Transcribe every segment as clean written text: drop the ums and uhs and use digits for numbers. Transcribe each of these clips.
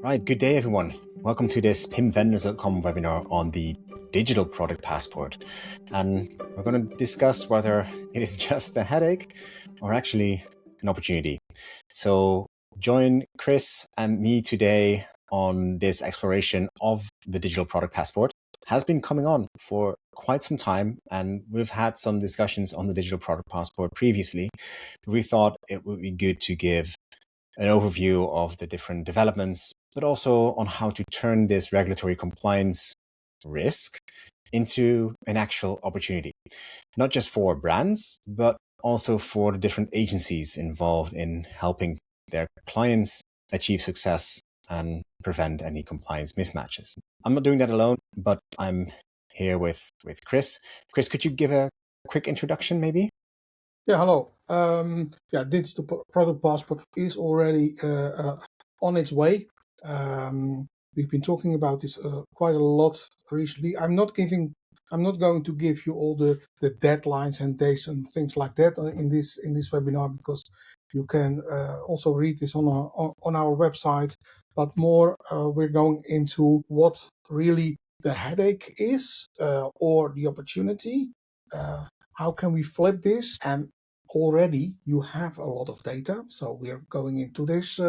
Right, good day everyone. Welcome to this pimvendors.com webinar on the digital product passport. And we're going to discuss whether it is just a headache or actually an opportunity. So join Chris and me today on this exploration of the digital product passport. It has been coming on for quite some time, and we've had some discussions on the digital product passport previously. But we thought it would be good to give an overview of the different developments, but also on how to turn this regulatory compliance risk into an actual opportunity, not just for brands, but also for the different agencies involved in helping their clients achieve success and prevent any compliance mismatches. I'm not doing that alone, but I'm here with Chris. Chris, could you give a quick introduction maybe? Yeah, hello. Digital product passport is already on its way. We've been talking about this quite a lot recently. I'm not going to give you all the deadlines and dates and things like that in this webinar, because you can also read this on our website. But more, we're going into what really the headache is or the opportunity. How can we flip this? And already you have a lot of data, so we're going into this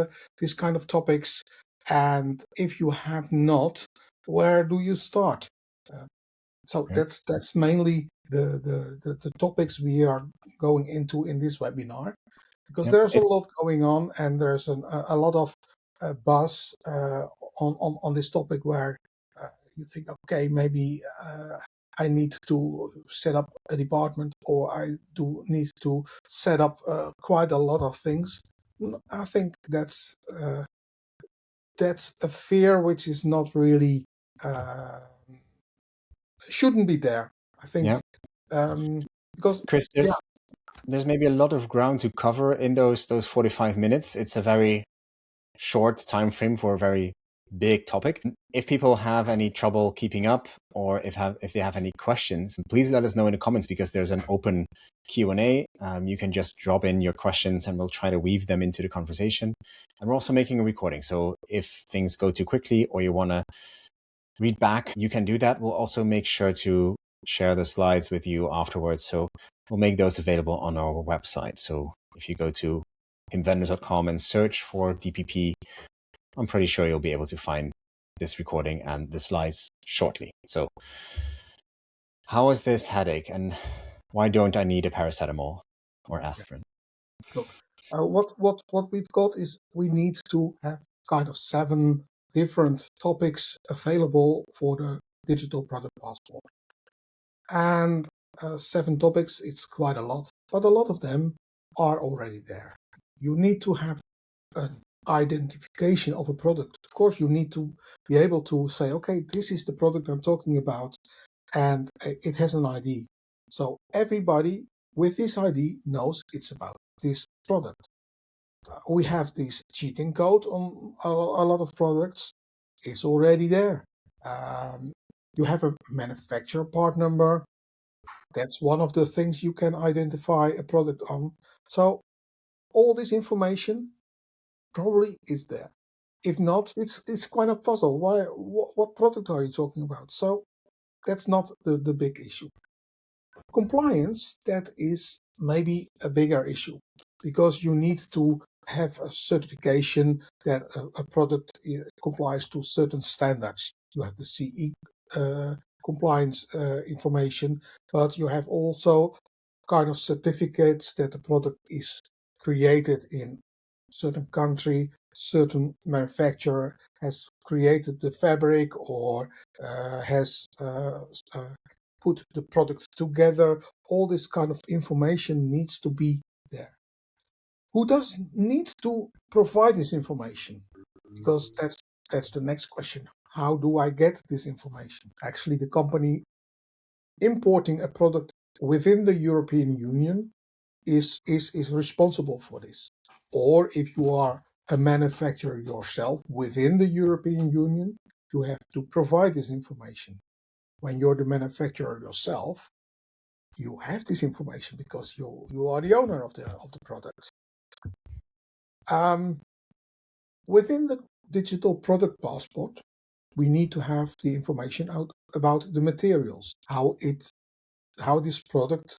kind of topics. And if you have not, where do you start? That's mainly the topics we are going into in this webinar, because Yep. there's a lot going on, and there's a lot of buzz on this topic, where you think, okay, maybe I need to set up a department, or I do need to set up quite a lot of things. I think that's a fear which is not really shouldn't be there. I think because Chris, there's maybe a lot of ground to cover in those 45 minutes. It's a very short time frame for a very big topic. If people have any trouble keeping up, or if they have any questions, please let us know in the comments, because there's an open Q&A. You can just drop in your questions and we'll try to weave them into the conversation. And we're also making a recording, so if things go too quickly or you want to read back, you can do that. We'll also make sure to share the slides with you afterwards, so we'll make those available on our website. So if you go to invendors.com and search for DPP, I'm pretty sure you'll be able to find this recording and the slides shortly. So how is this headache, and why don't I need a paracetamol or aspirin? Look, what we've got is we need to have kind of 7 different topics available for the digital product passport. And 7 topics, it's quite a lot, but a lot of them are already there. You need to have an identification of a product. Of course, you need to be able to say, okay, this is the product I'm talking about, and it has an ID. So everybody with this ID knows it's about this product. We have this cheating code on a lot of products. It's already there. You have a manufacturer part number. That's one of the things you can identify a product on. So all this information probably is there. If not, it's quite a puzzle. What product are you talking about? So that's not the big issue. Compliance, that is maybe a bigger issue, because you need to have a certification that a product complies to certain standards. You have the CE compliance information, but you have also kind of certificates that the product is created in certain country, certain manufacturer has created the fabric, or has put the product together. All this kind of information needs to be there. Who does need to provide this information? Because that's the next question. How do I get this information? Actually, the company importing a product within the European Union is responsible for this. Or if you are a manufacturer yourself within the European Union, you have to provide this information. When you're the manufacturer yourself, you have this information because you are the owner of the product. Within digital product passport, we need to have the information out about the materials, how this product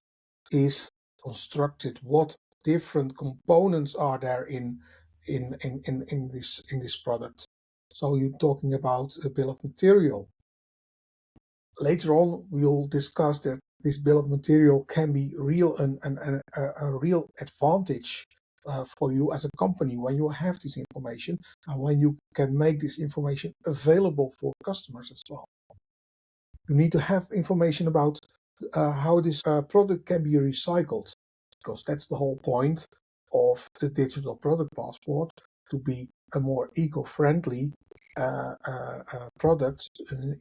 is constructed, what different components are there in this product. So you're talking about a bill of material. Later on, we'll discuss that this bill of material can be a real advantage for you as a company when you have this information and when you can make this information available for customers as well. You need to have information about how this product can be recycled, because that's the whole point of the digital product passport, to be a more eco-friendly product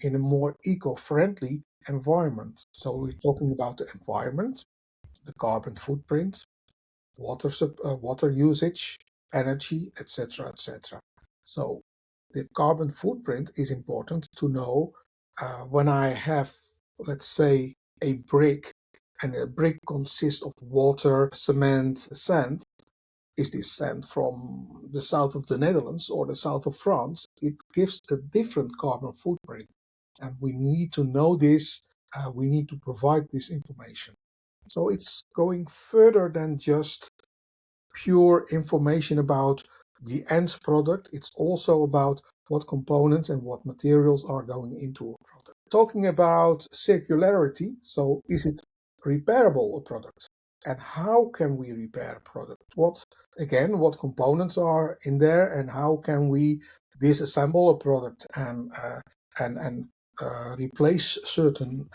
in a more eco-friendly environment. So we're talking about the environment, the carbon footprint, water usage, energy, etc., etc. So the carbon footprint is important to know when I have, let's say, a brick, and a brick consists of water, cement, sand. Is this sand from the south of the Netherlands or the south of France? It gives a different carbon footprint. And we need to know this, we need to provide this information. So it's going further than just pure information about the end product. It's also about what components and what materials are going into a product. Talking about circularity, so is it repairable, a product? And how can we repair a product? What components are in there, and how can we disassemble a product and replace certain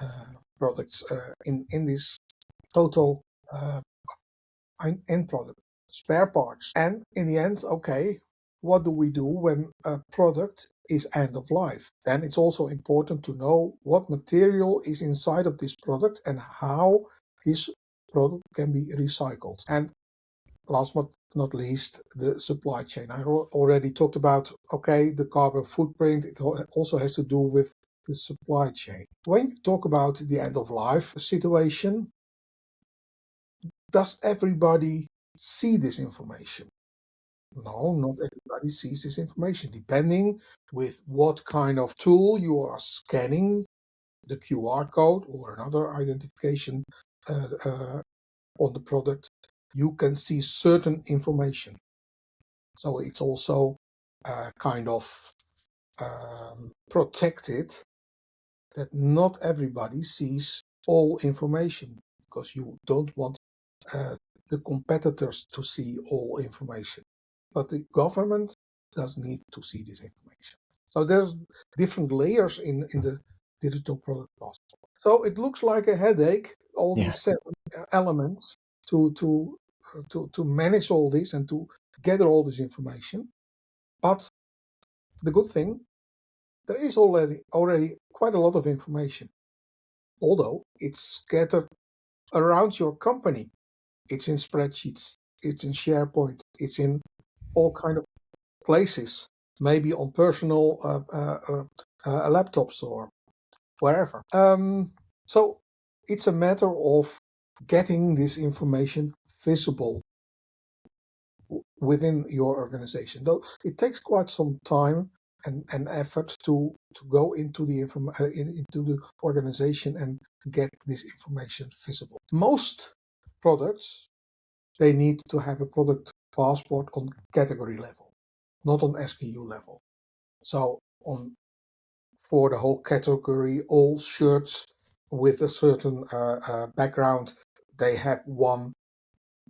products in this total end product, spare parts. And in the end, okay, what do we do when a product is end of life? Then it's also important to know what material is inside of this product and how this product can be recycled. And last but not least, the supply chain. I already talked about, okay, the carbon footprint. It also has to do with the supply chain. When you talk about the end of life situation, does everybody see this information? No, not everybody sees this information, depending with what kind of tool you are scanning the QR code or another identification on the product. You can see certain information. So it's also kind of protected that not everybody sees all information, because you don't want the competitors to see all information. But the government does need to see this information. So there's different layers in the digital product passport. So it looks like a headache, all these 7 elements to manage all this and to gather all this information. But the good thing, there is already quite a lot of information, although it's scattered around your company. It's in spreadsheets, it's in SharePoint, it's in all kind of places, maybe on personal laptops or wherever. So it's a matter of getting this information visible within your organization. Though it takes quite some time and effort to go into the organization and get this information visible. Most products, they need to have a product passport on category level, not on SKU level. So for the whole category, all shirts with a certain background, they have one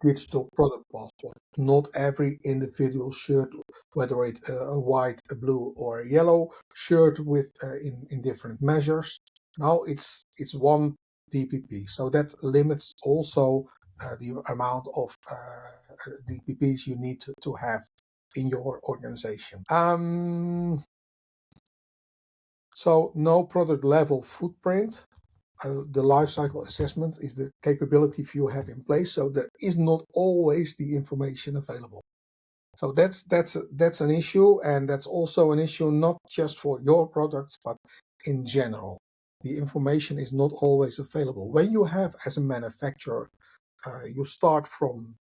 digital product passport. Not every individual shirt, whether it's a white, a blue, or a yellow shirt with in different measures. Now it's one DPP. So that limits also the amount of DPPs you need to have in your organization. So no product level footprint. The life cycle assessment is the capability you have in place, so there is not always the information available. So that's an issue, and that's also an issue not just for your products, but in general. The information is not always available. When you have, as a manufacturer, you start from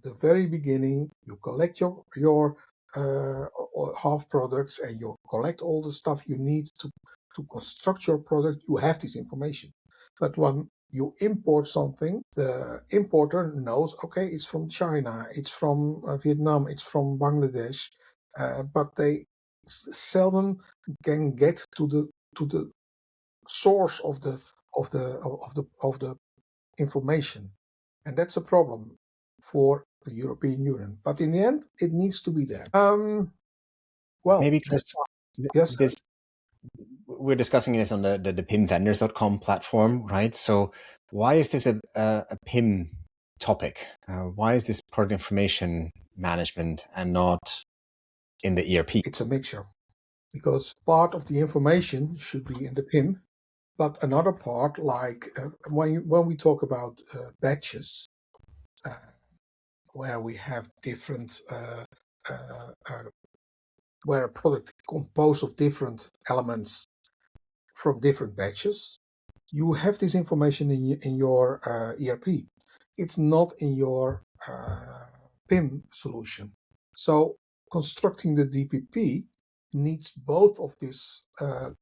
the very beginning, you collect your or half products, and you collect all the stuff you need to construct your product, you have this information. But when you import something, the importer knows, okay, it's from China, it's from Vietnam, it's from Bangladesh, but they seldom can get to the source of the information, and that's a problem for the European Union. But in the end, it needs to be there. Well, Maybe because yes, this we're discussing this on the pimvendors.com platform, right? So why is this a PIM topic? Why is this product information management and not in the ERP? it's a mixture, because part of the information should be in the PIM, but another part, like when we talk about batches, where we have different, where a product composed of different elements from different batches, you have this information in your ERP. It's not in your PIM solution. So constructing the DPP needs both of these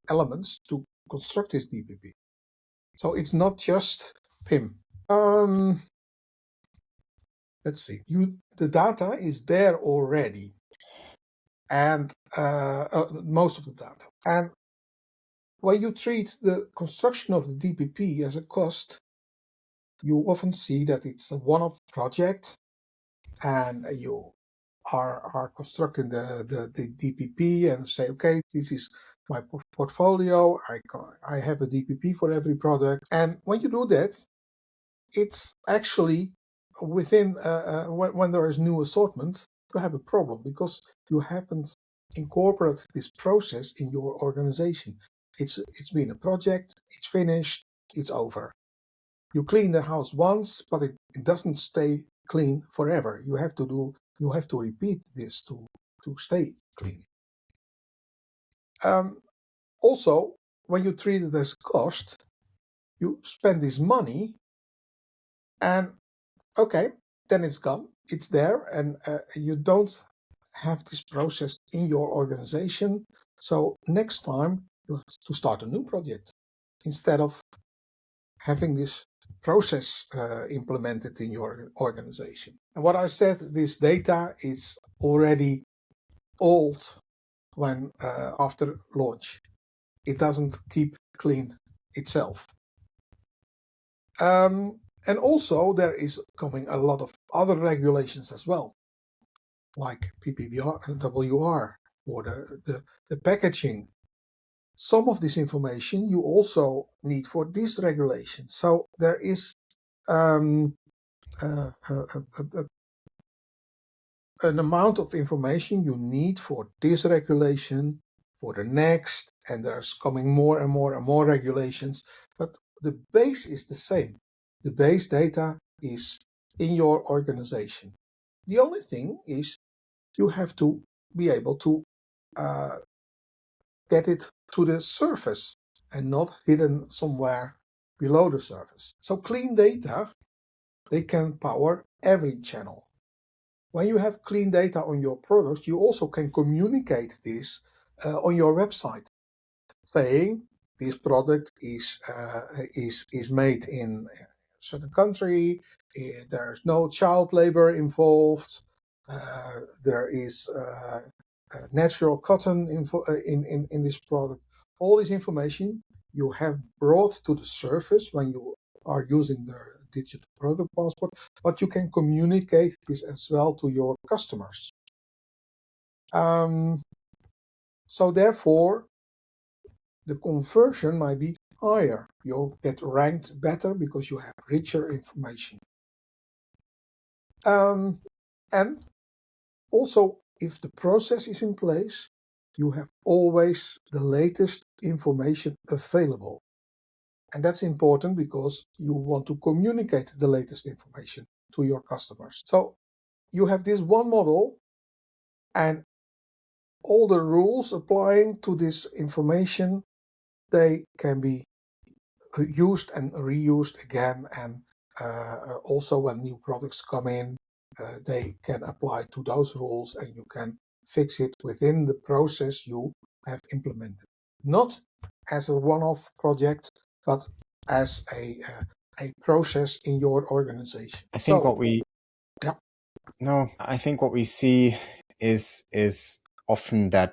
elements to construct this DPP. So it's not just PIM. Let's see. The data is there already, and most of the data. And when you treat the construction of the DPP as a cost, you often see that it's a one-off project, and you are constructing the DPP and say, okay, this is my portfolio. I have a DPP for every product. And when you do that, it's actually within when there is new assortment, you have a problem because you haven't incorporated this process in your organization. It's been a project, it's finished, it's over. You clean the house once, but it doesn't stay clean forever. You have to repeat this to stay clean. Also, when you treat it as cost, you spend this money, and okay, then it's gone. It's there, and you don't have this process in your organization. So next time you have to start a new project instead of having this process implemented in your organization. And what I said, this data is already old when after launch. It doesn't keep clean itself. And also there is coming a lot of other regulations as well, like PPWR or the packaging. Some of this information you also need for this regulation. So there is an amount of information you need for this regulation, for the next, and there's coming more and more and more regulations, but the base is the same. The base data is in your organization. The only thing is you have to be able to get it to the surface and not hidden somewhere below the surface. So clean data, they can power every channel. When you have clean data on your products, you also can communicate this on your website, saying this product is made in a certain country. There's no child labor involved. There is natural cotton in this product. All this information you have brought to the surface when you are using the digital product passport, but you can communicate this as well to your customers. So therefore, the conversion might be higher. You'll get ranked better because you have richer information. And also, if the process is in place, you have always the latest information available. And that's important because you want to communicate the latest information to your customers. So you have this one model, and all the rules applying to this information, they can be used and reused again. And also when new products come in, they can apply to those rules, and you can fix it within the process you have implemented. Not as a one-off project, but as a process in your organization. I think So, what we yeah, no, I think what we see is often that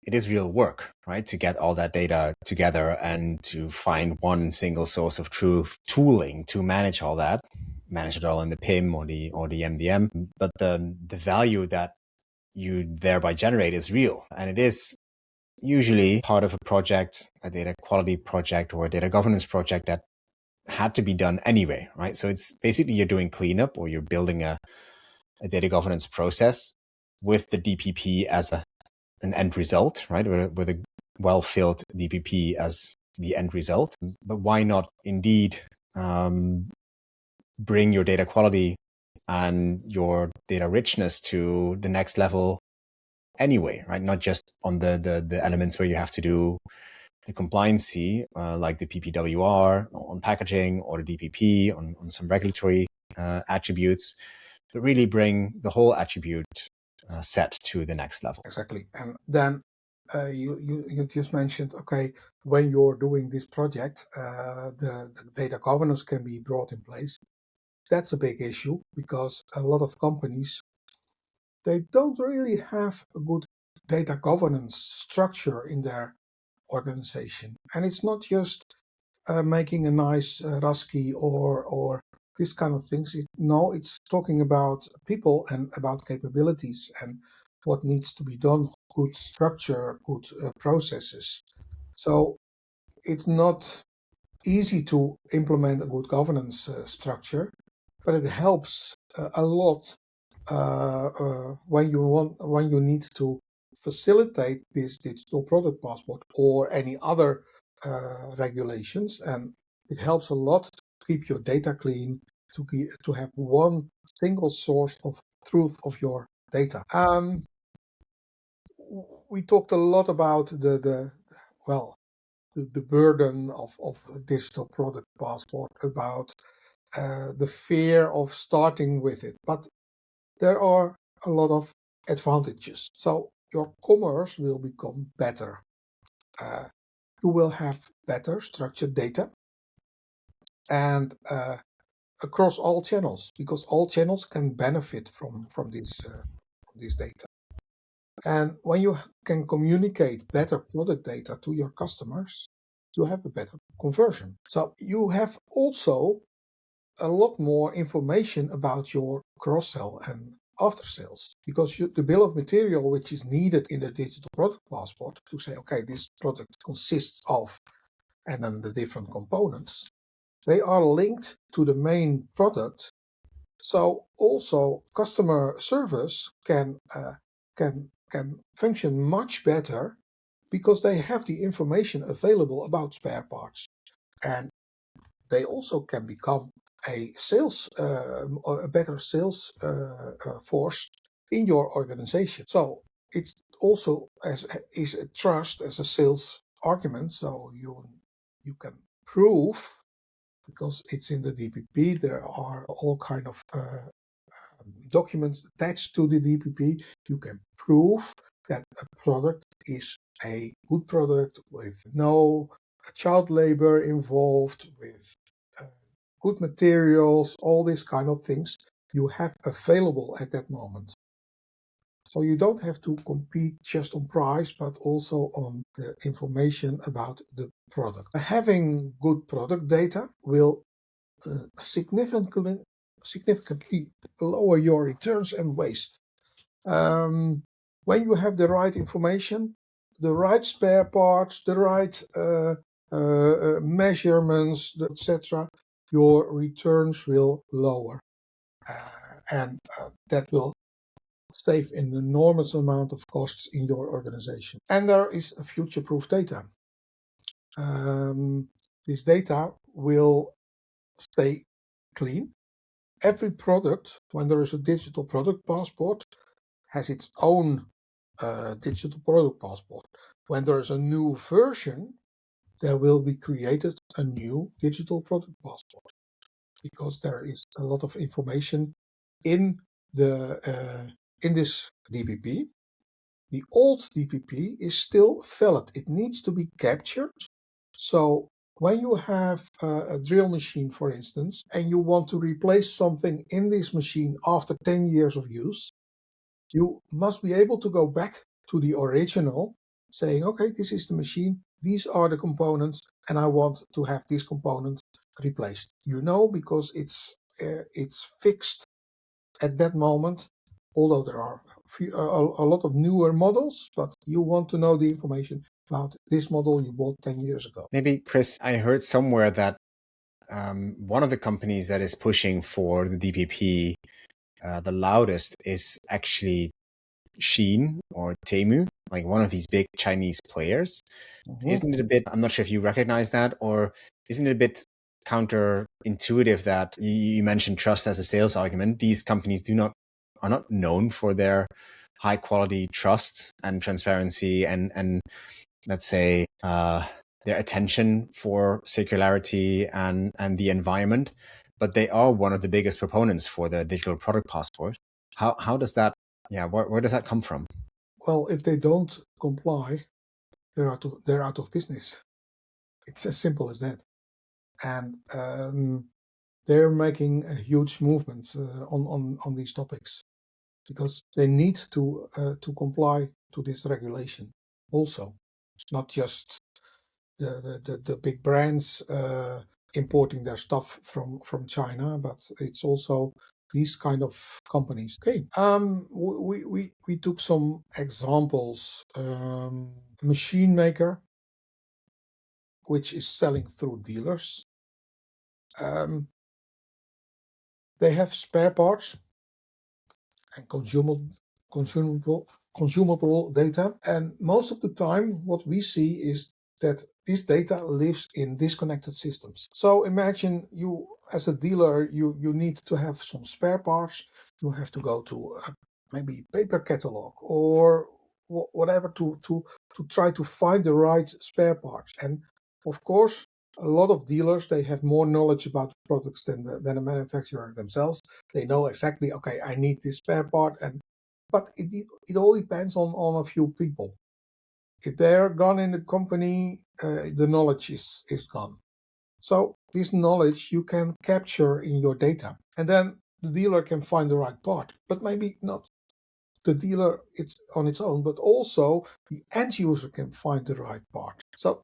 it is real work, right? To get all that data together and to find one single source of truth, tooling to manage all that, manage it all in the PIM or the MDM. But the value that you thereby generate is real, and it is usually part of a project, a data quality project or a data governance project that had to be done anyway, right? So it's basically you're doing cleanup or you're building a data governance process with the DPP as an end result, right? With a well-filled DPP as the end result. But why not indeed bring your data quality and your data richness to the next level anyway, right? Not just on the elements where you have to do the compliancy, like the PPWR on packaging or the DPP on some regulatory attributes, but really bring the whole attribute set to the next level. exactly. And then you just mentioned, okay, when you're doing this project, the data governance can be brought in place. That's a big issue because a lot of companies, they don't really have a good data governance structure in their organization. And it's not just making a nice RASCI or this kind of things. No, it's talking about people and about capabilities and what needs to be done, good structure, good processes. So it's not easy to implement a good governance structure, but it helps a lot when you need to facilitate this digital product passport or any other regulations, and it helps a lot to keep your data clean, to have one single source of truth of your data. We talked a lot about the burden of a digital product passport, about the fear of starting with it, but there are a lot of advantages. So your commerce will become better. You will have better structured data and across all channels, because all channels can benefit from this data. And when you can communicate better product data to your customers, you have a better conversion. So you have also a lot more information about your cross-sell and after sales, because the bill of material which is needed in the digital product passport to say, okay, this product consists of, and then the different components, they are linked to the main product. So also customer service can function much better because they have the information available about spare parts, and they also can become a better sales force in your organization. So it's also is a trust as a sales argument. So you can prove, because it's in the DPP, there are all kind of documents attached to the DPP. You can prove that a product is a good product with no child labor involved, with good materials, all these kind of things you have available at that moment. So you don't have to compete just on price, but also on the information about the product. Having good product data will significantly lower your returns and waste. When you have the right information, the right spare parts, the right measurements, etc., your returns will lower. And that will save an enormous amount of costs in your organization. And there is a future-proof data. This data will stay clean. Every product, when there is a digital product passport, has its own digital product passport. When there is a new version, there will be created a new digital product passport, because there is a lot of information in this DPP. The old DPP is still valid. It needs to be captured. So when you have a drill machine, for instance, and you want to replace something in this machine after 10 years of use, you must be able to go back to the original saying, okay, this is the machine, these are the components, and I want to have this component replaced. You know, because it's fixed at that moment, although there are a lot of newer models, but you want to know the information about this model you bought 10 years ago. Maybe, Chris, I heard somewhere that one of the companies that is pushing for the DPP the loudest is actually Shein or Temu, like one of these big Chinese players. Isn't it a bit, I'm not sure if you recognize that, or isn't it a bit counterintuitive that you mentioned trust as a sales argument? These companies are not known for their high quality trust and transparency and let's say their attention for circularity and the environment, but they are one of the biggest proponents for the digital product passport. How does that, where does that come from? Well, if they don't comply, they're out of business. It's as simple as that. And they're making a huge movement on these topics because they need to comply to this regulation. Also, it's not just the big brands importing their stuff from China, but it's also these kind of companies. Okay, we took some examples. Machine maker, which is selling through dealers. They have spare parts and consumable data, and most of the time what we see is that this data lives in disconnected systems. So imagine you as a dealer, you need to have some spare parts. You have to go to maybe paper catalog or whatever to try to find the right spare parts. And of course, a lot of dealers, they have more knowledge about products than the manufacturer themselves. They know exactly, okay, I need this spare part, but it all depends on a few people. If they're gone in the company, the knowledge is gone. So this knowledge you can capture in your data, and then the dealer can find the right part, but maybe not the dealer it's on its own, but also the end user can find the right part. So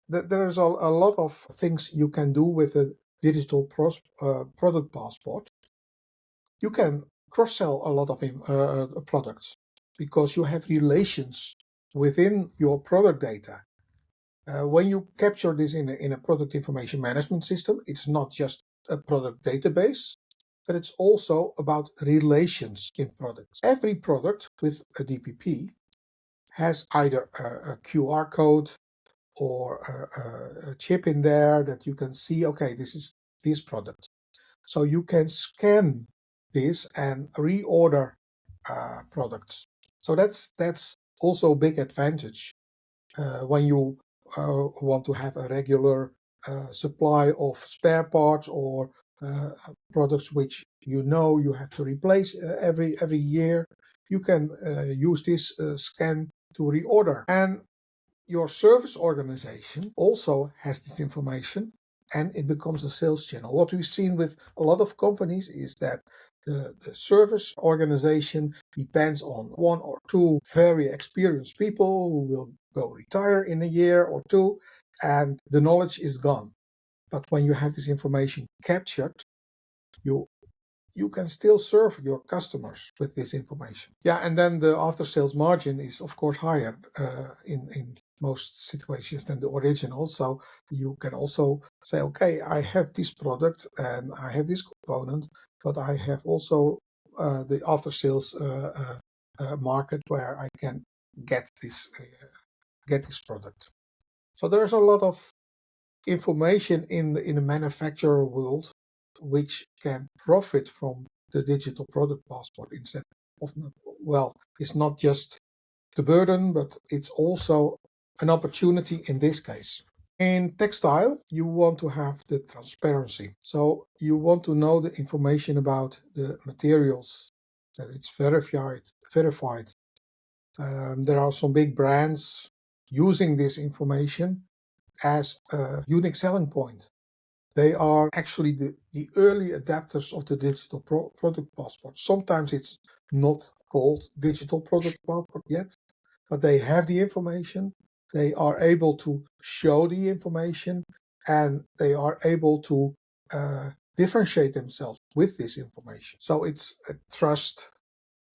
there's a lot of things you can do with a digital product passport. You can cross-sell a lot of products because you have relations within your product data. When you capture this in a product information management system, it's not just a product database, but it's also about relations in products. Every product with a DPP has either a QR code or a chip in there that you can see, okay, this is this product. So you can scan this and reorder products. So that's also a big advantage when you want to have a regular supply of spare parts or products which you have to replace every year. You can use this scan to reorder. And your service organization also has this information and it becomes a sales channel. What we've seen with a lot of companies is that the service organization depends on one or two very experienced people who will go retire in a year or two, and the knowledge is gone. But when you have this information captured, you can still serve your customers with this information. Yeah, and then the after sales margin is of course higher in most situations than the original. So you can also say, okay, I have this product and I have this component, but I have also the after sales market where I can get this product. So there's a lot of information in the manufacturer world which can profit from the digital product passport instead of, well, it's not just the burden, but it's also an opportunity in this case. In textile, you want to have the transparency. So you want to know the information about the materials that it's verified. There are some big brands using this information as a unique selling point. They are actually the early adapters of the digital product passport. Sometimes it's not called digital product passport yet, but they have the information. They are able to show the information, and they are able to differentiate themselves with this information. So it's a trust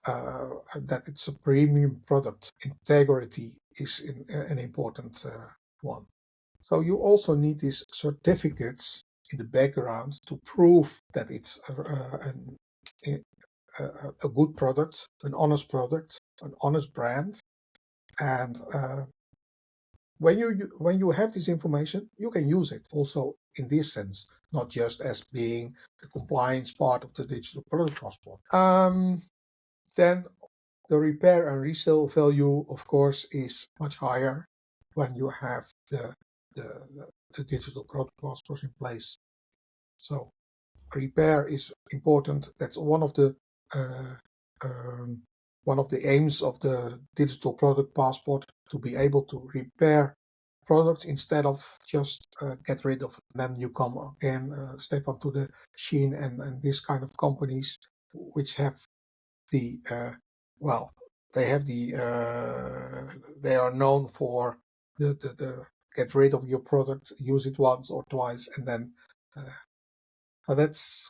that it's a premium product. Integrity is an important one. So you also need these certificates in the background to prove that it's a good product, an honest brand. And when you have this information, you can use it also in this sense, not just as being the compliance part of the digital product passport. Then the repair and resale value, of course, is much higher when you have the digital product passport in place. So repair is important. That's one of the aims of the digital product passport, to be able to repair products instead of just get rid of it. Then you come again, Stephan, to the Shein and this kind of companies which have the they are known for the get rid of your product, use it once or twice, and then but that's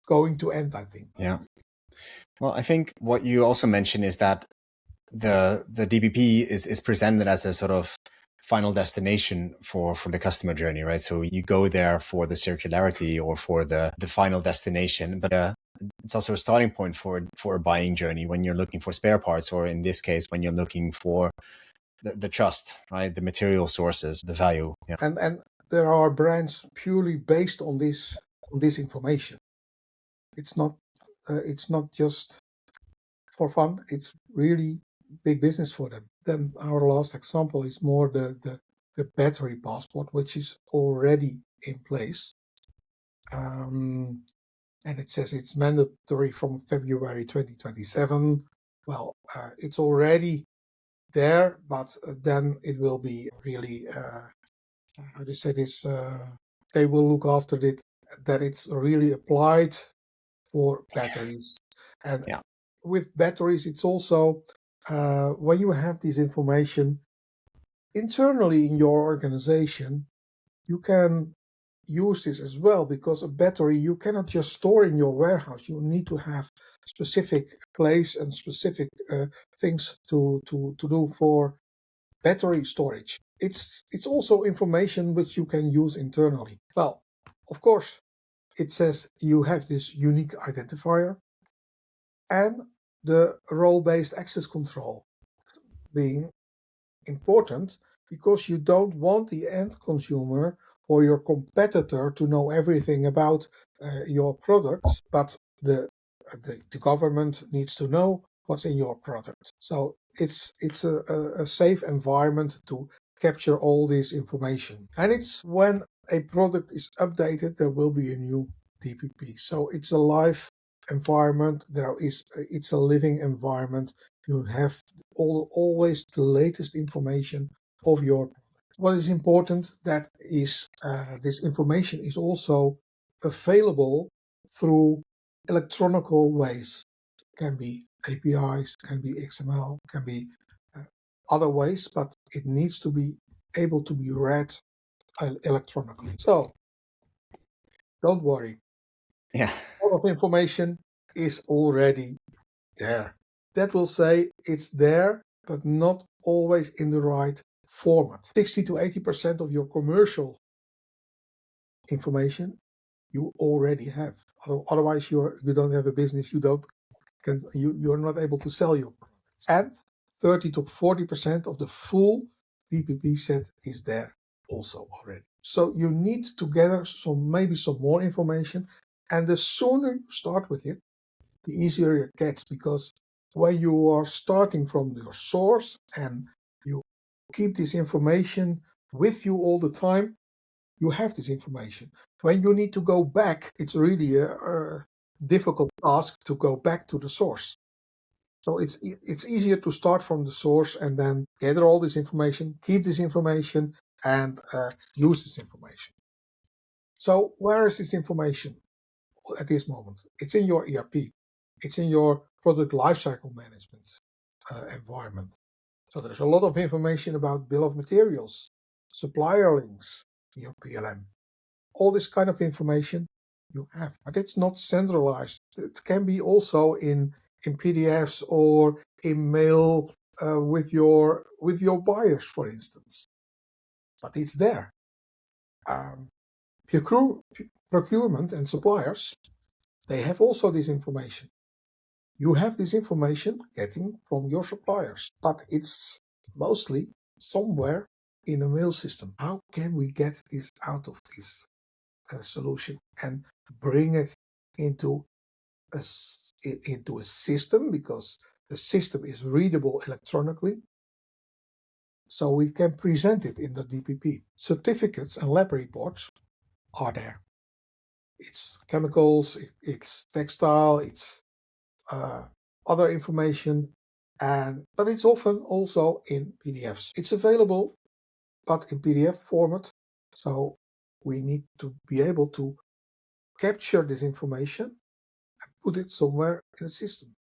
going to end, I think. Yeah. Well, I think what you also mentioned is that the DPP is presented as a sort of final destination for the customer journey, right? So you go there for the circularity or for the final destination, but it's also a starting point for a buying journey when you're looking for spare parts, or in this case, when you're looking for the trust, right? The material sources, the value. Yeah. And there are brands purely based on this information. It's not just for fun. It's really big business for them. Then our last example is more the battery passport, which is already in place. And it says it's mandatory from February 2027. Well, it's already there, but then it will be really, how do you say this? They will look after it, that it's really applied for batteries. And Yeah. with batteries, it's also, when you have this information internally in your organization, you can use this as well, because a battery you cannot just store in your warehouse. You need to have specific place and specific things to do for battery storage. It's also information which you can use internally. Well, of course, it says you have this unique identifier and the role-based access control being important, because you don't want the end consumer or your competitor to know everything about your product, but the government needs to know what's in your product. So it's a safe environment to capture all this information. And it's when a product is updated, there will be a new DPP. So it's a live environment. It's a living environment. You have always the latest information of your product. What is important, that is this information is also available through electronical ways. Can be APIs, can be XML, can be other ways, but it needs to be able to be read electronically. So don't worry. Yeah. A lot of information is already there. That will say it's there, but not always in the right format. 60 to 80% of your commercial information you already have. Otherwise, you don't have a business. You're not able to sell your products. And 30 to 40% of the full DPP set is there also already. So you need to gather maybe some more information, and the sooner you start with it, the easier it gets, because when you are starting from your source and you keep this information with you all the time, you have this information. When you need to go back, it's really difficult task to go back to the source. So it's easier to start from the source and then gather all this information, keep this information, and use this information. So where is this information at this moment? It's in your ERP. It's in your product lifecycle management environment. So there's a lot of information about bill of materials, supplier links, your PLM. All this kind of information you have, but it's not centralized. It can be also in PDFs or in mail with your buyers, for instance. But it's there. Procurement and suppliers, they have also this information. You have this information getting from your suppliers, but it's mostly somewhere in a mail system. How can we get this out of this solution and bring it into a system, because the system is readable electronically, so we can present it in the DPP. Certificates and lab reports are there. It's chemicals, it's textile, it's other information, but it's often also in PDFs. It's available, but in PDF format, so we need to be able to capture this information and put it somewhere in the system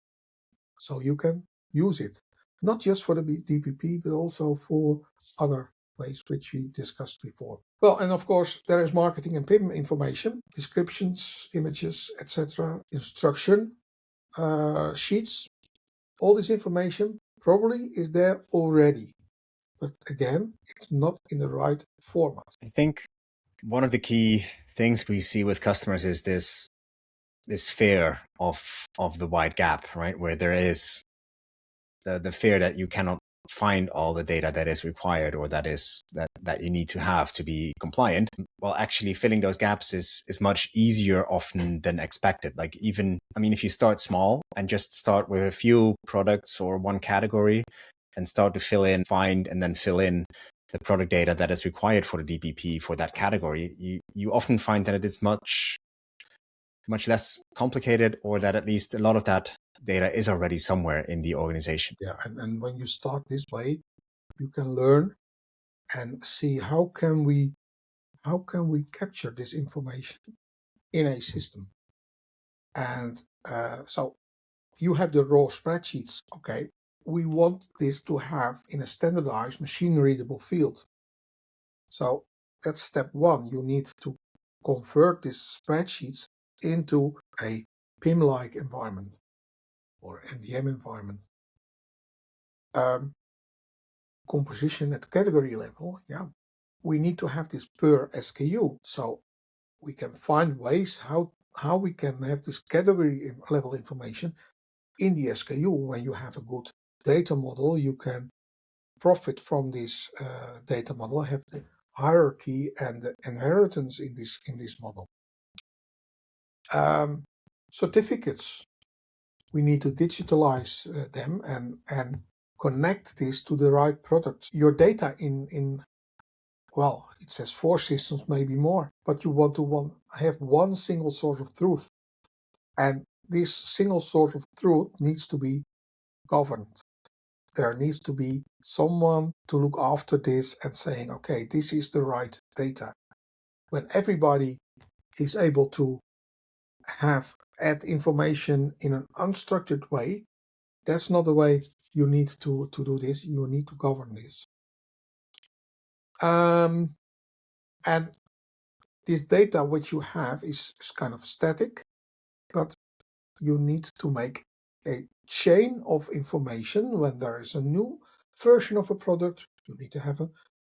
so you can use it, not just for the DPP, but also for other ways which we discussed before. Well, and of course there is marketing and PIM information, descriptions, images, etc., instruction sheets. All this information probably is there already, but again, it's not in the right format. I think one of the key things we see with customers is this fear of the wide gap, right? Where there is the fear that you cannot find all the data that is required or that you need to have to be compliant. Well, actually filling those gaps is much easier often than expected. Like even, I mean, if you start small and just start with a few products or one category and start to find and then fill in the product data that is required for the DPP for that category, you often find that it is much less complicated, or that at least a lot of that data is already somewhere in the organization. Yeah, and when you start this way, you can learn and see how can we capture this information in a system. And so you have the raw spreadsheets. Okay, we want this to have in a standardized machine-readable field. So that's step one. You need to convert these spreadsheets into a PIM-like environment or MDM environment. Composition at category level, yeah, we need to have this per SKU. So we can find ways how we can have this category level information in the SKU. When you have a good data model, you can profit from this data model, have the hierarchy and the inheritance in this model. Certificates, we need to digitalize them and connect this to the right products. Your data in well, it says 4 systems, maybe more, but you want to have one single source of truth. And this single source of truth needs to be governed. There needs to be someone to look after this and saying, okay, this is the right data. When everybody is able to add information in an unstructured way, that's not the way you need to do this. You need to govern this. And this data which you have is kind of static, but you need to make a chain of information. When there is a new version of a product, you need to have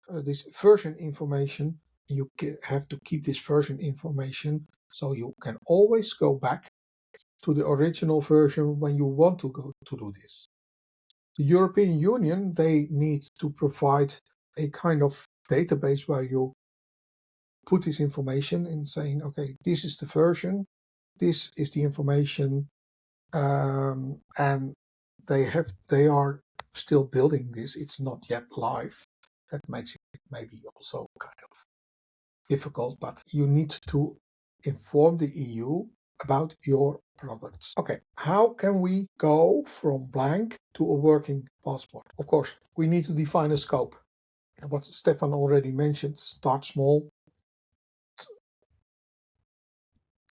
this version information. You have to keep this version information so you can always go back to the original version when you want to go to do this. The European Union, they need to provide a kind of database where you put this information in, saying, okay, this is the version, this is the information, and they are still building this. It's not yet live. That makes it maybe also kind of difficult, but you need to inform the EU about your products. Okay, how can we go from blank to a working passport? Of course, we need to define a scope. And what Stephan already mentioned, start small.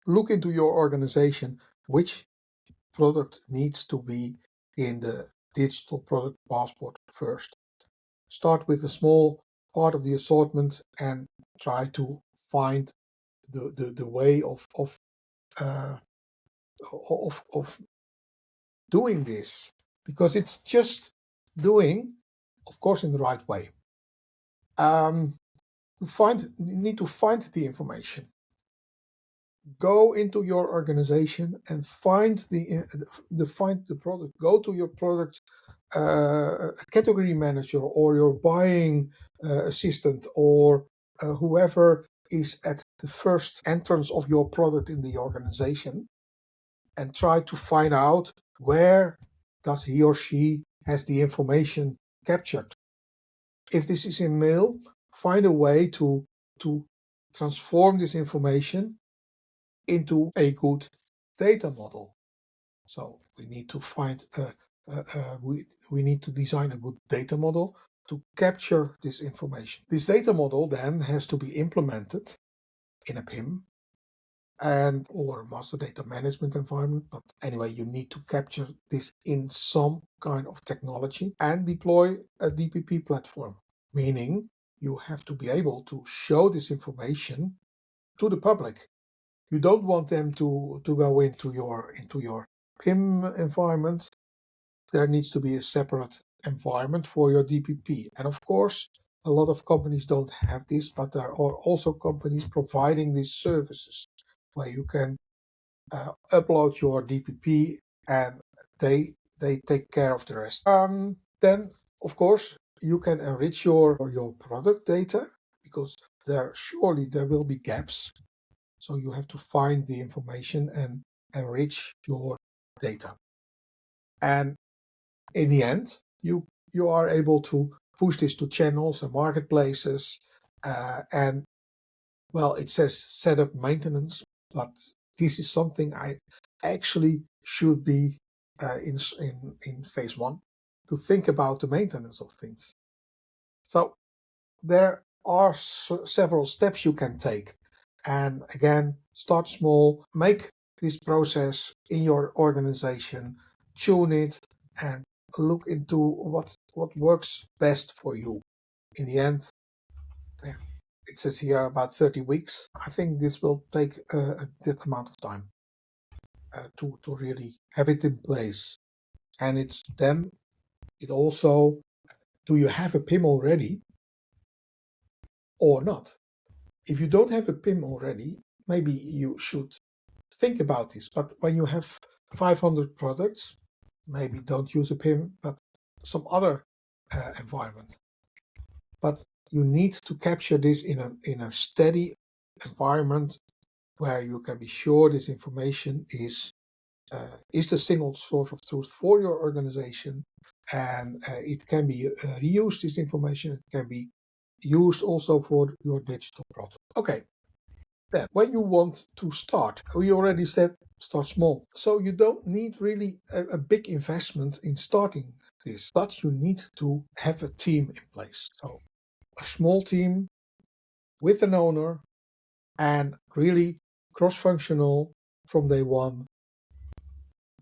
Look into your organization, which product needs to be in the digital product passport first. Start with a small part of the assortment and try to find the way of doing this, because it's just doing, of course, in the right way. You need to find the information. Go into your organization and find the product. Go to your product category manager or your buying assistant or whoever is at the first entrance of your product in the organization, and try to find out where does he or she has the information captured. If this is in mail, find a way to transform this information into a good data model. So we need to find we need to design a good data model to capture this information. This data model then has to be implemented in a PIM and or master data management environment. But anyway, you need to capture this in some kind of technology and deploy a DPP platform, meaning you have to be able to show this information to the public. You don't want them to go into your PIM environment. There needs to be a separate environment for your DPP. And of course, a lot of companies don't have this, but there are also companies providing these services where you can upload your DPP and they take care of the rest. Then, of course, you can enrich your product data, because surely there will be gaps. So you have to find the information and enrich your data. And in the end, you are able to push this to channels and marketplaces. And well, it says set up maintenance, but this is something I actually should be in phase one, to think about the maintenance of things. So there are several steps you can take. And again, start small, make this process in your organization, tune it, and look into what works best for you. In the end, it says here about 30 weeks. I think this will take that amount of time to really have it in place. And it also, do you have a PIM already or not? If you don't have a PIM already, maybe you should think about this. But when you have 500 products, maybe don't use a PIM, but some other environment. But you need to capture this in a steady environment where you can be sure this information is the single source of truth for your organization, and it can be reused. This information, it can be used also for your digital product. Okay, then when you want to start, we already said start small. So you don't need really a big investment in starting this, but you need to have a team in place. So a small team with an owner and really cross-functional from day one.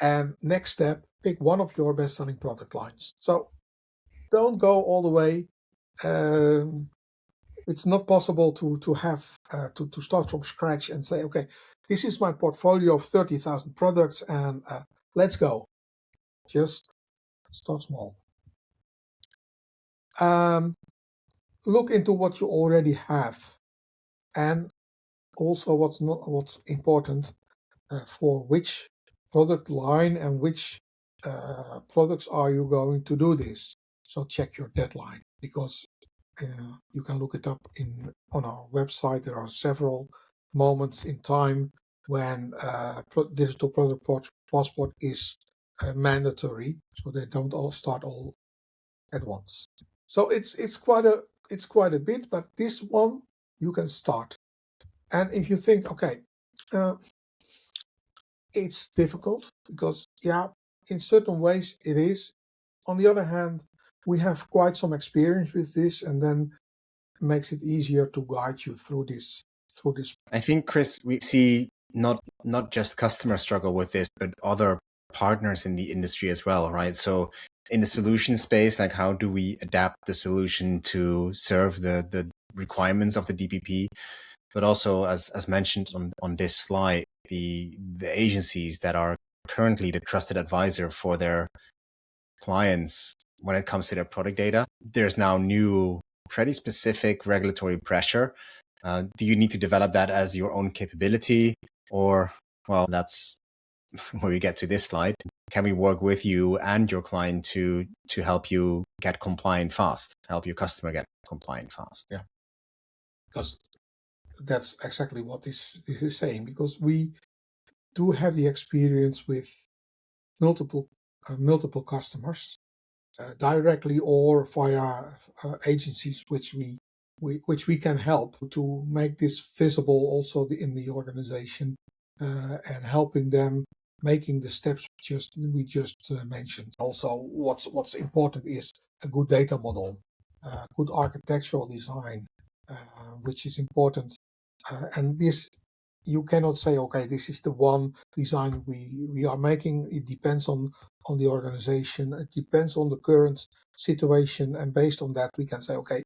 And next step, pick one of your best-selling product lines. So don't go all the way. It's not possible to have to start from scratch and say, okay, this is my portfolio of 30,000 products and let's go. Just start small. Look into what you already have, and also what's important for which product line and which products are you going to do this. So check your deadline, because you can look it up on our website. There are several moments in time when digital product passport is mandatory, so they don't all start all at once. So it's quite a bit, but this one you can start. And if you think, okay, it's difficult because, yeah, in certain ways it is. On the other hand, we have quite some experience with this, and then makes it easier to guide you through this. I think, Chris, we see not just customers struggle with this, but other partners in the industry as well, right? So in the solution space, like how do we adapt the solution to serve the requirements of the DPP? But also, as mentioned on this slide, the agencies that are currently the trusted advisor for their clients when it comes to their product data, there's now new, pretty specific regulatory pressure. Do you need to develop that as your own capability? Or, well, that's where we get to this slide. Can we work with you and your client to help you get compliant fast, help your customer get compliant fast? Yeah, because that's exactly what this is saying, because we do have the experience with multiple customers, directly or via agencies which we can help to make this visible also in the organization, and helping them making the steps we just mentioned. Also, what's important is a good data model, good architectural design, which is important, and this you cannot say, okay, this is the one design we are making. It depends on the organization. It depends on the current situation, and based on that, we can say, okay,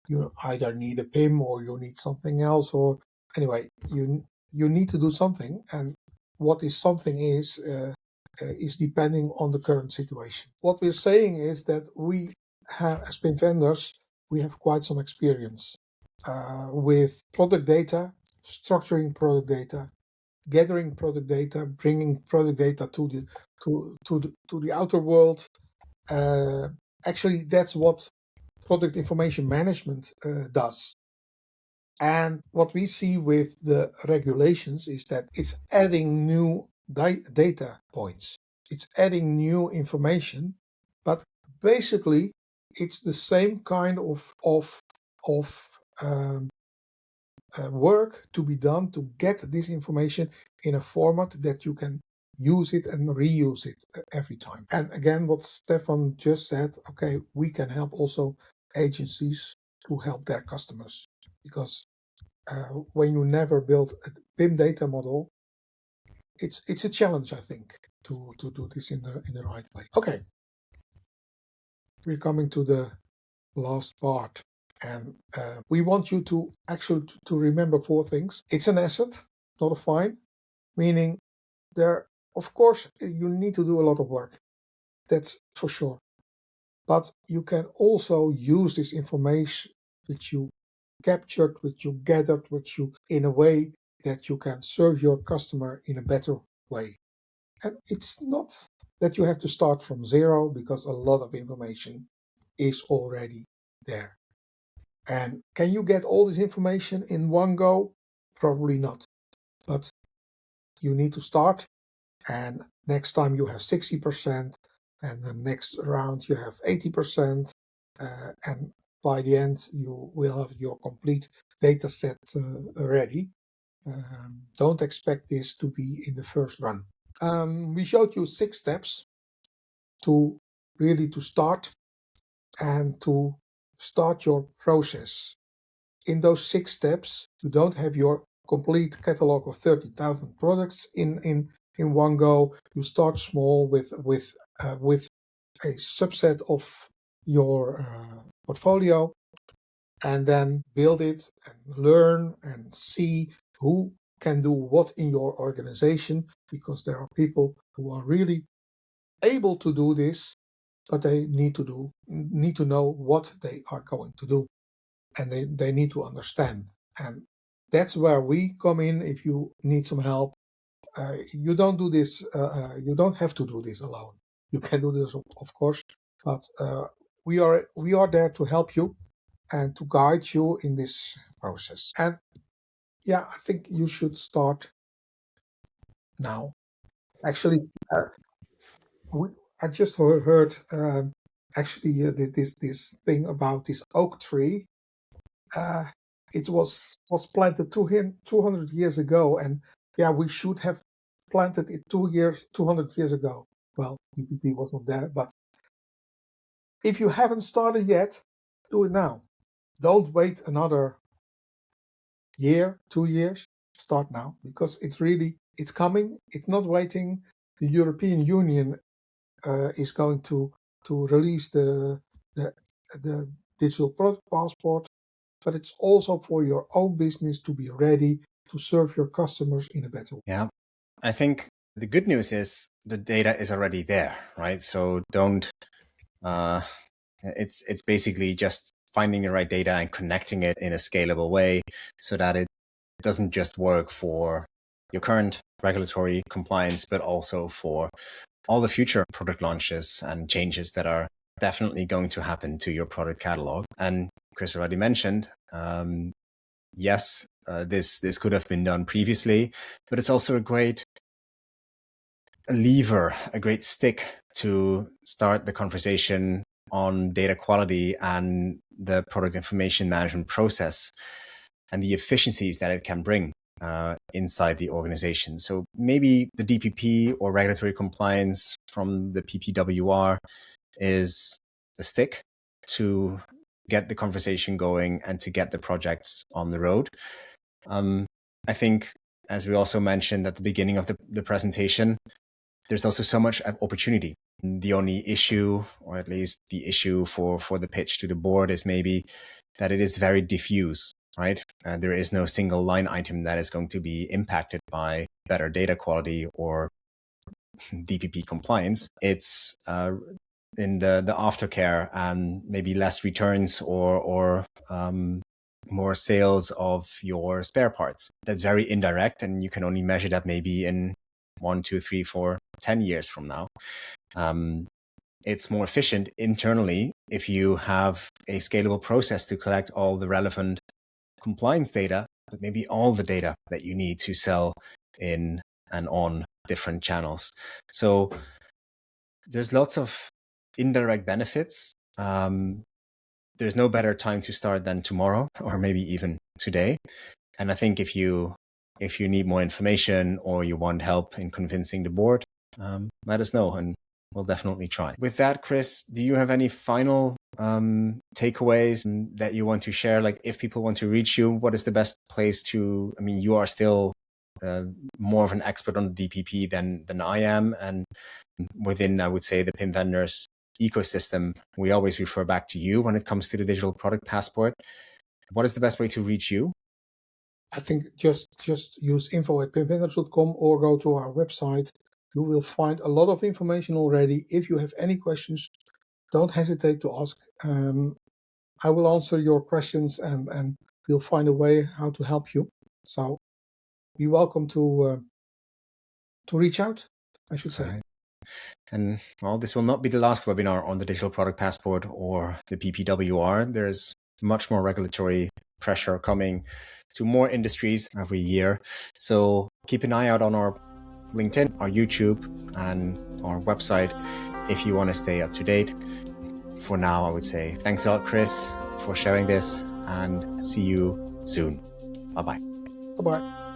you either need a PIM or you need something else, or anyway, you need to do something, and what is something is depending on the current situation. What we're saying is that we have, as PIM vendors, we have quite some experience with product data, structuring product data, gathering product data, bringing product data to the outer world. Actually, that's what product information management does. And what we see with the regulations is that it's adding new data points. It's adding new information, but basically it's the same kind of work to be done to get this information in a format that you can use it and reuse it every time. And again, what Stephan just said, okay, we can help also agencies to help their customers, because when you never build a PIM data model, it's a challenge, I think, to do this in the right way. Okay, we're coming to the last part. And we want you to actually to remember 4 things. It's an asset, not a fine, meaning there, of course, you need to do a lot of work. That's for sure. But you can also use this information which you captured, which you gathered, which you in a way that you can serve your customer in a better way. And it's not that you have to start from zero, because a lot of information is already there. And can you get all this information in one go? Probably not. But you need to start, and next time you have 60%, and the next round you have 80%, and by the end you will have your complete data set ready. Don't expect this to be in the first run. We showed you 6 steps to really to start and to start your process. In those 6 steps, you don't have your complete catalog of 30,000 products in one go. You start small with a subset of your portfolio, and then build it and learn and see who can do what in your organization, because there are people who are really able to do this, but they need to know what they are going to do, and they need to understand. And that's where we come in. If you need some help, you don't do this. You don't have to do this alone. You can do this, of course, but we are there to help you and to guide you in this process. And yeah, I think you should start now. Actually, I just heard actually this thing about this oak tree. It was planted 200 years ago, and yeah, we should have planted it 200 years ago. Well, DPP was not there, but if you haven't started yet, do it now. Don't wait another year, 2 years. Start now, because it's coming. It's not waiting. The European Union is going to release the digital product passport, but it's also for your own business to be ready to serve your customers in a better way. Yeah, I think the good news is the data is already there, right? So don't. It's basically just finding the right data and connecting it in a scalable way so that it doesn't just work for your current regulatory compliance, but also for all the future product launches and changes that are definitely going to happen to your product catalog. And Chris already mentioned, yes, this could have been done previously, but it's also a great lever, a great stick to start the conversation on data quality and the product information management process and the efficiencies that it can bring inside the organization. So maybe the DPP or regulatory compliance from the PPWR is the stick to get the conversation going and to get the projects on the road. I think, as we also mentioned at the beginning of the presentation, there's also so much opportunity. The only issue, or at least the issue for the pitch to the board, is maybe that it is very diffuse, right? There is no single line item that is going to be impacted by better data quality or DPP compliance. It's in the aftercare and maybe less returns or more sales of your spare parts. That's very indirect, and you can only measure that maybe in 1, 2, 3, 4, 10 years from now. It's more efficient internally if you have a scalable process to collect all the relevant compliance data, but maybe all the data that you need to sell in and on different channels. So there's lots of indirect benefits. There's no better time to start than tomorrow, or maybe even today. And I think if you need more information or you want help in convincing the board, let us know and we'll definitely try. With that, Chris, do you have any final takeaways that you want to share? Like, if people want to reach you, what is the best place to, I mean, you are still more of an expert on the DPP than I am. And within, I would say, the PIM vendors ecosystem, we always refer back to you when it comes to the digital product passport. What is the best way to reach you? I think just use info@pimvendors.com or go to our website. You will find a lot of information already. If you have any questions, don't hesitate to ask. I will answer your questions and we'll find a way how to help you. So be welcome to reach out, I should say. Right. And well, this will not be the last webinar on the digital product passport or the PPWR. There's much more regulatory pressure coming to more industries every year. So keep an eye out on our LinkedIn, our YouTube, and our website if you want to stay up to date. For now, I would say thanks a lot, Chris, for sharing this, and see you soon. Bye-bye. Bye-bye.